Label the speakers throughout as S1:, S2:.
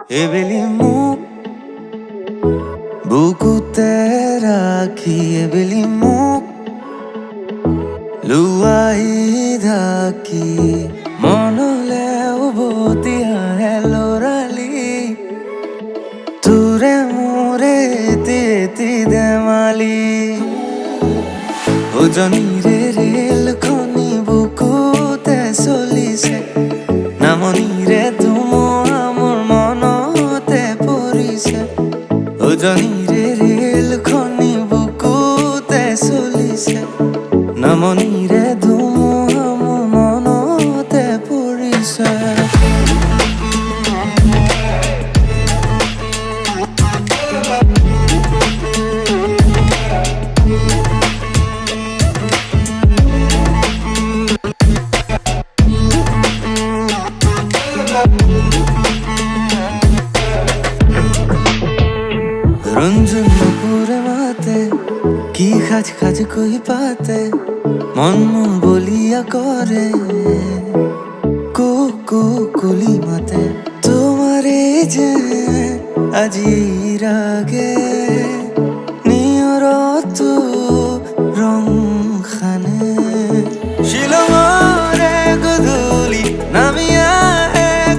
S1: এবেলি মোক বুকুতে ৰাখি এবেলি মোক লুৱাই ঢাকি মনলে উভতি আহে লৰালি তোৰে মোৰে তেতি ধেমালি উজনিৰে ৰেলখনি বুকুতে চলিছে নামনিৰে ধুমুহা মোৰ মনতে পৰিছে উজনিৰে ৰেলখনি বুকুতে চলিছে নামনিৰে ধুমুহা মোৰ মনতে পৰিছে রঞ্জন নুপুরে মাতে কি খাজ খাজ কই পাতে মন মন বলিয়া করে কো কুলি মাতে তোমারে যে আজি রাগে নিয়রত রং খানে শিলমরে গধূলি নামিয়া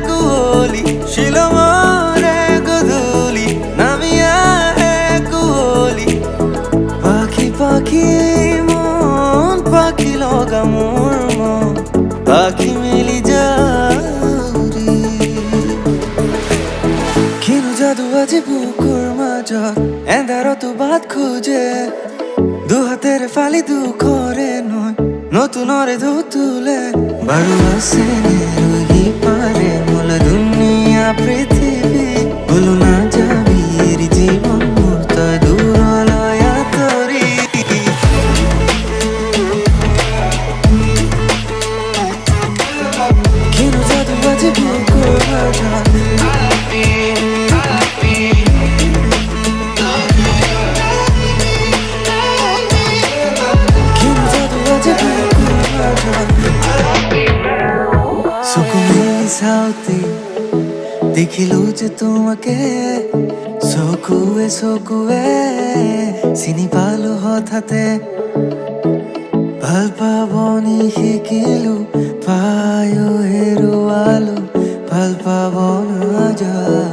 S1: কুলি শিলমরে গধূলি নামিয়া কুলি পাখি পাখি মন পাখি লগা মোর মন পাখি মিলি যাওরি কিনো জাদু আজি বুকুৰ মাজত এন্ধাৰত বাট খোজে দুহাতেৰে ফালি দুখৰে নয় নতুনৰে তুলে বাৰু আছে ৰহি পাৰে মোল দুনিয়া পৃথিৱী বলো না যাবি এর জীবন মোর তই দূৰলৈ আঁতৰি কিনো যাদু আজি বুকুৰ মাজত দেখিলো যে তোমাকে চকুৱে চিনি পালো হঠাতে ভাল পাবনি শিকিলো পায়ো হেৰুৱালো ভাল পাব নাযায়